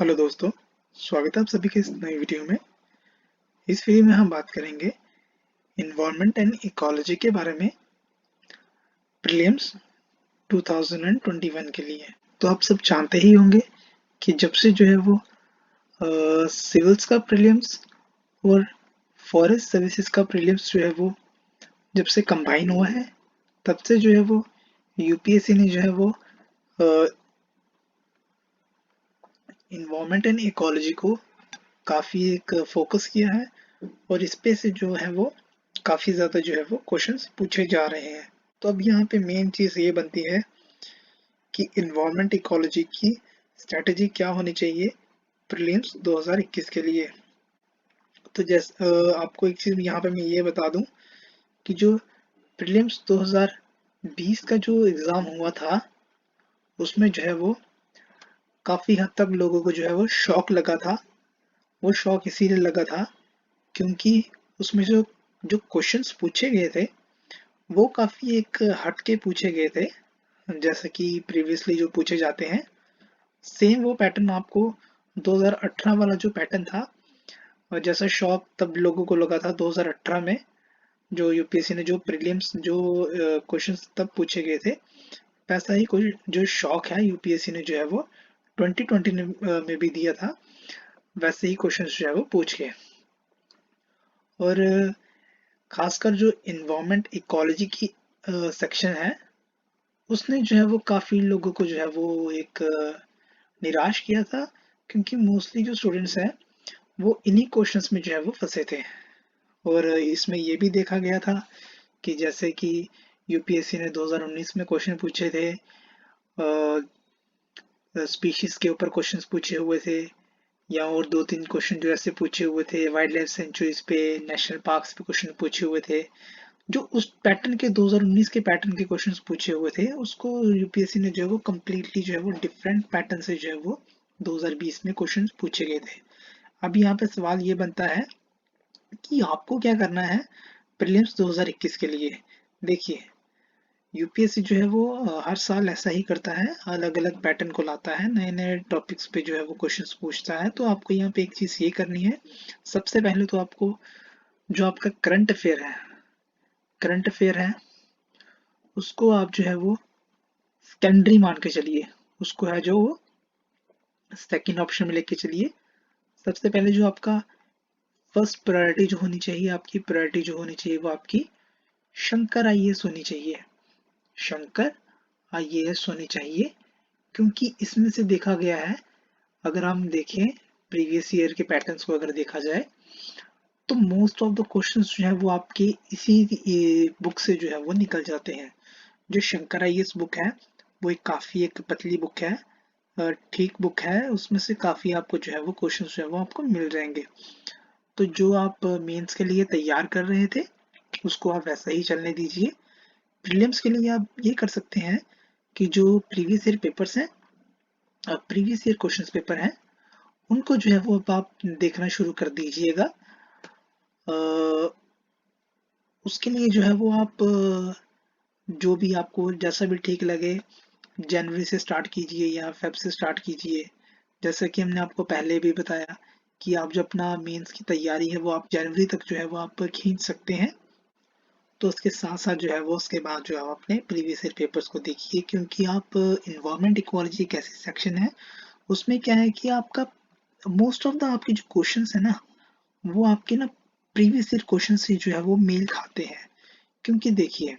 Hello दोस्तों, स्वागत है आप सभी के इस नई वीडियो में। इस वीडियो में हम बात करेंगे इन्वायरमेंट एंड इकोलॉजी के बारे में प्रीलिम्स 2021 के लिए। तो आप सब जानते ही होंगे कि जब से जो है वो सिविल्स का प्रीलिम्स और फॉरेस्ट सर्विसेज का प्रीलिम्स जो है वो जब से कंबाइन हुआ है, तब से जो है वो यूपीएससी ने जो है वो इन्वायरमेंट एंड इकोलॉजी को काफ़ी एक फोकस किया है और इस पे से जो है वो काफ़ी ज़्यादा जो है वो क्वेश्चंस पूछे जा रहे हैं। तो अब यहाँ पे मेन चीज़ ये बनती है कि इन्वायरमेंट इकोलॉजी की स्ट्रेटजी क्या होनी चाहिए प्रीलिम्स 2021 के लिए। तो आपको एक चीज़ यहाँ पे मैं ये बता दूं कि जो प्रीलिम्स 2020 का जो एग्ज़ाम हुआ था, उसमें जो है वो काफ़ी हद तक लोगों को जो है वो शॉक लगा था। वो शौक इसीलिए लगा था क्योंकि उसमें जो जो क्वेश्चंस पूछे गए थे वो काफ़ी एक हट के पूछे गए थे, जैसे कि प्रीवियसली जो पूछे जाते हैं सेम वो पैटर्न आपको 2018 वाला जो पैटर्न था, और जैसा शौक तब लोगों को लगा था 2018 में जो यूपीएससी ने जो प्रीलिम्स जो क्वेश्चंस तब पूछे गए थे, वैसा ही कोई जो शौक है यूपीएससी ने जो है वो 2020 में भी दिया था। वैसे ही क्वेश्चंस जो है वो पूछ के, और खासकर जो इन्वायरमेंट इकोलॉजी की सेक्शन है, उसने जो है वो काफ़ी लोगों को जो है वो एक निराश किया था, क्योंकि मोस्टली जो स्टूडेंट्स हैं वो इन्हीं क्वेश्चंस में जो है वो फंसे थे। और इसमें ये भी देखा गया था कि जैसे कि यूपीएससी ने 2019 में क्वेश्चन पूछे थे, स्पीशीज के ऊपर क्वेश्चंस पूछे हुए थे, या और दो तीन क्वेश्चन जो ऐसे पूछे हुए थे वाइल्ड लाइफ सेंचुरीज पे, नेशनल पार्क्स पे क्वेश्चन पूछे हुए थे। जो उस पैटर्न के 2019 के पैटर्न के क्वेश्चंस पूछे हुए थे, उसको यूपीएससी ने जो है वो कम्प्लीटली जो है वो डिफरेंट पैटर्न से जो है वो 2020 में क्वेश्चंस पूछे गए थे। अब यहाँ पे सवाल ये बनता है कि आपको क्या करना है प्रीलिम्स 2021 के लिए। देखिए, यूपीएससी जो है वो हर साल ऐसा ही करता है, अलग अलग पैटर्न को लाता है, नए नए टॉपिक्स पे जो है वो क्वेश्चंस पूछता है। तो आपको यहाँ पे एक चीज़ ये करनी है, सबसे पहले तो आपको जो आपका करंट अफेयर है उसको आप जो है वो सेकेंडरी मान के चलिए, उसको है जो सेकंड ऑप्शन में लेके चलिए। सबसे पहले जो आपका फर्स्ट प्रायोरिटी जो होनी चाहिए, आपकी प्रायोरिटी जो होनी चाहिए वो आपकी शंकर आईएएस होनी चाहिए। शंकर आईएएस होनी चाहिए, क्योंकि इसमें से देखा गया है, अगर हम देखें प्रीवियस ईयर के पैटर्न्स को अगर देखा जाए, तो मोस्ट ऑफ द क्वेश्चंस जो है वो आपके इसी बुक से जो है वो निकल जाते हैं। जो शंकर आईएएस बुक है वो एक काफ़ी एक पतली बुक है, ठीक बुक है, उसमें से काफ़ी आपको जो है वो क्वेश्चन जो है वो आपको मिल जाएंगे। तो जो आप मेंस के लिए तैयार कर रहे थे उसको आप वैसा ही चलने दीजिए। प्रीलिम्स के लिए आप ये कर सकते हैं कि जो प्रीवियस ईयर पेपर्स हैं, प्रीवियस ईयर क्वेश्चन पेपर हैं, उनको जो है वो अब आप देखना शुरू कर दीजिएगा। उसके लिए जो है वो आप जो भी आपको जैसा भी ठीक लगे, जनवरी से स्टार्ट कीजिए या फेब से स्टार्ट कीजिए। जैसा कि हमने आपको पहले भी बताया कि आप जो अपना मेंस की तैयारी है वो आप जनवरी तक जो है वो आप खींच सकते हैं। तो उसके साथ साथ जो है वो उसके बाद जो है आप अपने प्रीवियस ईयर पेपर्स को देखिए, क्योंकि आप इन्वायरमेंट इक्वालिटी एक ऐसी सेक्शन है, उसमें क्या है कि आपका मोस्ट ऑफ द आपके जो क्वेश्चंस है ना, वो आपके ना प्रीवियस ईयर क्वेश्चन से जो है वो मेल खाते हैं। क्योंकि देखिए,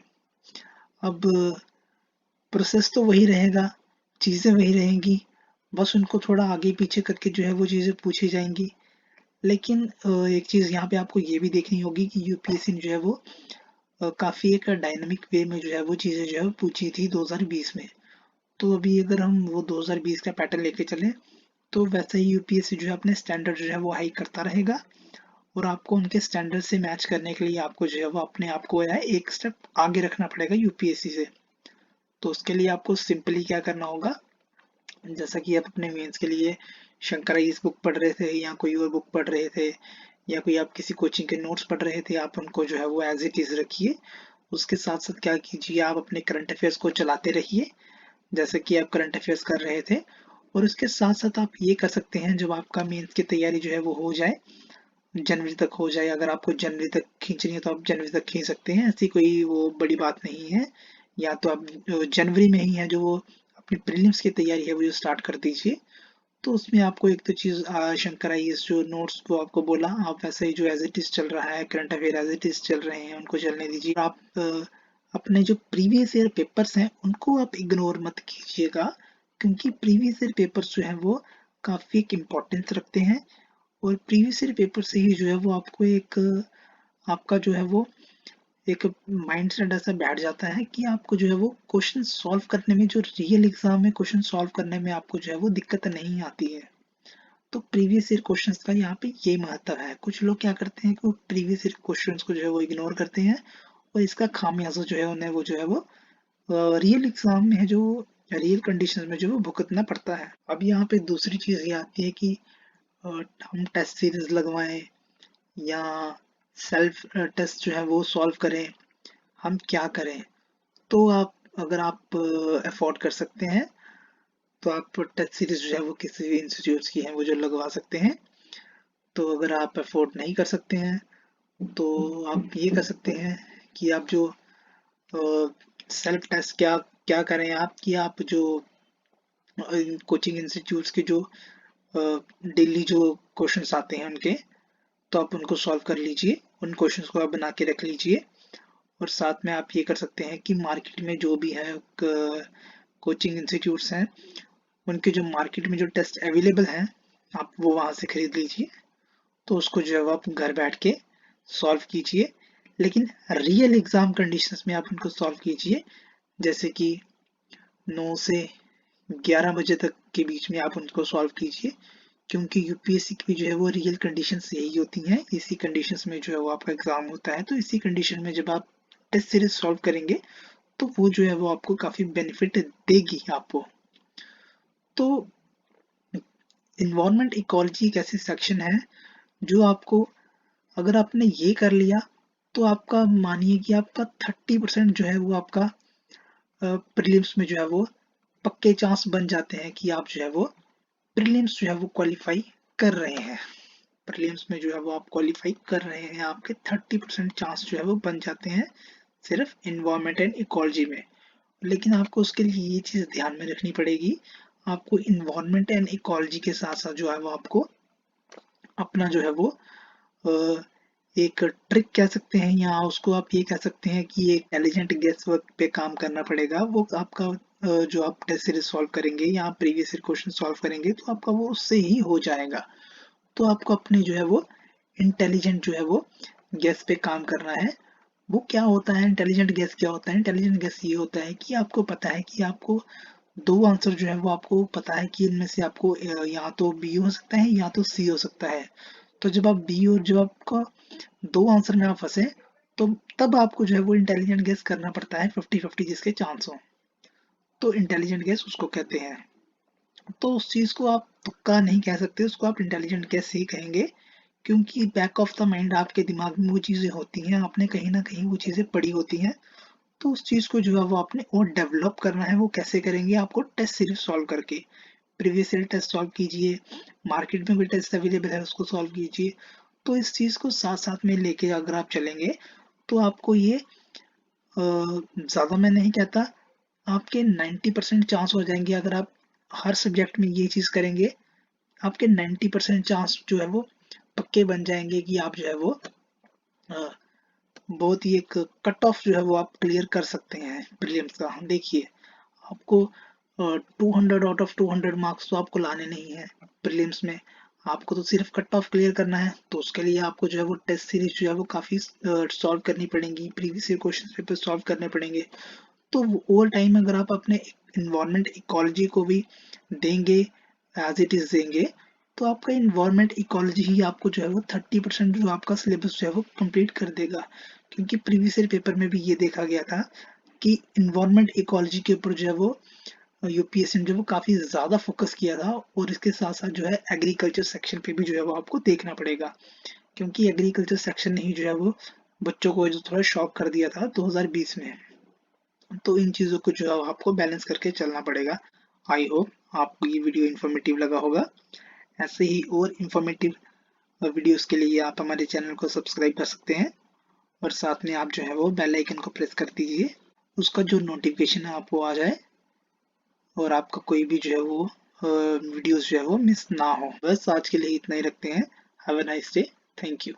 अब प्रोसेस तो वही रहेगा, चीज़ें वही रहेंगी, बस उनको थोड़ा आगे पीछे करके जो है वो चीज़ें पूछी जाएंगी। लेकिन एक चीज़ यहाँ पे आपको ये भी देखनी होगी कि यूपीएससी ने जो है वो काफ़ी एक डायनामिक वे में जो है वो चीज़ें जो है वो पूछी थी 2020 में। तो अभी अगर हम वो 2020 का पैटर्न लेके चलें, तो वैसे ही यूपीएससी जो है अपने स्टैंडर्ड जो है वो हाई करता रहेगा, और आपको उनके स्टैंडर्ड से मैच करने के लिए आपको जो है वो अपने आप को है एक स्टेप आगे रखना पड़ेगा यूपीएससी से। तो उसके लिए आपको सिंपली क्या करना होगा, जैसा कि आप अपने मेंस के लिए शंकर आईएएस बुक पढ़ रहे थे या कोई और बुक पढ़ रहे थे, या कोई आप किसी कोचिंग के नोट्स पढ़ रहे थे, आप उनको जो है वो एज इट इज रखिए। उसके साथ साथ क्या कीजिए, आप अपने करंट अफेयर्स को चलाते रहिए। जैसे कि आप करंट अफेयर्स कर रहे थे, और उसके साथ साथ आप ये कर सकते हैं, जब आपका मेंस की तैयारी जो है वो हो जाए, जनवरी तक हो जाए, अगर आपको जनवरी तक खींचनी है तो आप जनवरी तक खींच सकते हैं, ऐसी कोई वो बड़ी बात नहीं है। या तो आप जनवरी में ही है जो वो अपनी प्रीलिम्स की तैयारी है वो जो स्टार्ट कर दीजिए। तो उसमें आपको एक तो चीज़ शंकर आईएएस जो नोट्स वो आपको बोला, आप वैसे ही जो एज इट इज चल रहा है, current affair as it is चल रहे हैं उनको चलने दीजिए। आप अपने जो प्रीवियस ईयर पेपर्स हैं उनको आप इग्नोर मत कीजिएगा, क्योंकि प्रीवियस ईयर पेपर्स जो हैं वो काफ़ी एक इम्पोर्टेंस रखते हैं। और प्रीवियस ईयर पेपर से ही जो है वो आपको एक आपका जो है वो एक माइंड सेट ऐसा बैठ जाता है कि आपको जो है वो क्वेश्चन सॉल्व करने में, जो रियल एग्जाम में क्वेश्चन सॉल्व करने में आपको जो है वो दिक्कत नहीं आती है। तो प्रीवियस ईयर क्वेश्चंस का यहाँ पे ये महत्व है। कुछ लोग क्या करते हैं कि वो प्रीवियस ईयर क्वेश्चंस को जो है वो इग्नोर करते हैं, और इसका खामियाजा जो है उन्हें वो जो है वो रियल एग्जाम में है जो रियल कंडीशंस में जो वो भुगतना पड़ता है। अब यहाँ पे दूसरी चीज़ ये आती है कि हम टेस्ट सीरीज लगवाएं या सेल्फ टेस्ट जो है वो सॉल्व करें, हम क्या करें। तो आप अगर आप अफोर्ड कर सकते हैं तो आप टेस्ट सीरीज जो है वो किसी भी इंस्टीट्यूट्स की हैं वो जो लगवा सकते हैं। तो अगर आप अफोर्ड नहीं कर सकते हैं तो आप ये कर सकते हैं कि आप जो सेल्फ टेस्ट क्या क्या करें आप, कि आप जो कोचिंग इंस्टीट्यूट्स के जो डेली जो क्वेश्चंस आते हैं उनके, तो आप उनको सॉल्व कर लीजिए, उन क्वेश्चंस को आप बना के रख लीजिए। और साथ में आप ये कर सकते हैं कि मार्केट में जो भी है कोचिंग इंस्टीट्यूट्स हैं उनके जो मार्केट में जो टेस्ट अवेलेबल हैं आप वो वहाँ से खरीद लीजिए। तो उसको जो है वो आप घर बैठ के सॉल्व कीजिए, लेकिन रियल एग्जाम कंडीशंस में आप उनको सॉल्व कीजिए। जैसे कि 9 से 11 बजे तक के बीच में आप उनको सॉल्व कीजिए, क्योंकि यूपीएससी की जो है वो रियल कंडीशंस यही होती हैं। इसी कंडीशंस में जो है वो आपका एग्जाम होता है, तो इसी कंडीशन में जब आप टेस्ट सीरीज सॉल्व करेंगे तो वो जो है वो आपको काफी बेनिफिट देगी आपको। तो इन्वायरमेंट इकोलॉजी एक ऐसी सेक्शन है जो आपको, अगर आपने ये कर लिया तो आपका मानिए कि आपका 30% जो है वो आपका प्रीलिम्स में जो है वो पक्के चांस बन जाते हैं कि आप जो है वो प्रीलिम्स जो है वो क्वालिफाई कर रहे हैं। प्रीलिम्स में जो है वो आप क्वालिफाई कर रहे हैं, आपके 30% चांस जो है वो बन जाते हैं सिर्फ इन्वायरमेंट एंड इकोलॉजी में। लेकिन आपको उसके लिए ये चीज़ ध्यान में रखनी पड़ेगी, आपको इन्वायरमेंट एंड इकोलॉजी के साथ साथ जो है वो आपको अपना जो है वो एक ट्रिक कह सकते हैं, या उसको आप ये कह सकते हैं कि ये इंटेलिजेंट गेस वर्क पे काम करना पड़ेगा। वो आपका जो आप टेस्ट सीरीज सॉल्व करेंगे या आप प्रीवियस ईयर क्वेश्चन सॉल्व करेंगे तो आपका वो उससे ही हो जाएगा। तो आपको अपने जो है वो इंटेलिजेंट जो है वो गेस पे काम करना है। वो क्या होता है इंटेलिजेंट गेस, क्या होता है इंटेलिजेंट गेस? ये होता है कि आपको पता है कि आपको दो आंसर जो है वो आपको पता है कि इनमें से आपको या तो बी हो सकता है या तो सी हो सकता है। तो जब आप बी और जब आपका दो आंसर में आप फंसे, तो तब आपको जो है वो इंटेलिजेंट गेस करना पड़ता है, 50-50 जिसके चांस हो। तो इंटेलिजेंट गेस उसको कहते हैं। तो उस चीज को आप तुक्का नहीं कह सकते, उसको आप इंटेलिजेंट गेस ही कहेंगे, क्योंकि बैक ऑफ द माइंड आपके दिमाग में वो चीजें होती हैं, आपने कहीं ना कहीं वो चीजें पढ़ी होती हैं। तो उस चीज को जो है वो आपने और डेवलप करना है। वो कैसे करेंगे? आपको टेस्ट सीरीज सॉल्व करके, प्रीवियस ईयर टेस्ट सॉल्व कीजिए, मार्केट में भी टेस्ट अवेलेबल है उसको सॉल्व कीजिए। तो इस चीज को साथ साथ में लेके अगर आप चलेंगे तो आपको ये ज़्यादा मैं नहीं कहता, आपके 90% चांस हो जाएंगे। अगर आप हर सब्जेक्ट में ये चीज़ करेंगे, आपके 90% चांस जो है वो पक्के बन जाएंगे कि आप जो है वो अ, बहुत ही एक कट ऑफ जो है वो आप क्लियर कर सकते हैं प्रीलिम्स का। देखिए, आपको 200 आउट ऑफ 200 मार्क्स तो आपको लाने नहीं है प्रीलिम्स में, आपको तो सिर्फ कट ऑफ क्लियर करना है। तो उसके लिए आपको जो है वो टेस्ट सीरीज जो है वो काफ़ी सॉल्व करनी पड़ेगी, previous year question paper solve करने पड़ेंगे। तो ओवर टाइम अगर आप अपने इन्वायरमेंट इकोलॉजी को भी देंगे, एज इट इज देंगे, तो आपका इन्वायरमेंट इकोलॉजी ही आपको जो है वो 30% जो आपका सिलेबस जो है वो कंप्लीट कर देगा। क्योंकि प्रीवियस ईयर पेपर में भी ये देखा गया था कि इन्वायरमेंट इकोलॉजी के ऊपर जो है वो यूपीएससी ने जो वो काफ़ी ज़्यादा फोकस किया था। और इसके साथ साथ जो है एग्रीकल्चर सेक्शन पे भी जो है वो आपको देखना पड़ेगा, क्योंकि एग्रीकल्चर सेक्शन ने ही जो है वो बच्चों को जो थोड़ा शॉक कर दिया था 2020 में। तो इन चीज़ों को जो है आपको बैलेंस करके चलना पड़ेगा। आई होप आपको ये वीडियो इन्फॉर्मेटिव लगा होगा। ऐसे ही और इन्फॉर्मेटिव वीडियोस के लिए आप हमारे चैनल को सब्सक्राइब कर सकते हैं और साथ में आप जो है वो बेल आइकन को प्रेस कर दीजिए, उसका जो नोटिफिकेशन है आपको आ जाए और आपका कोई भी जो है वो वीडियोस जो है वो मिस ना हो। बस आज के लिए इतना ही रखते हैं। Have a nice day. Thank you.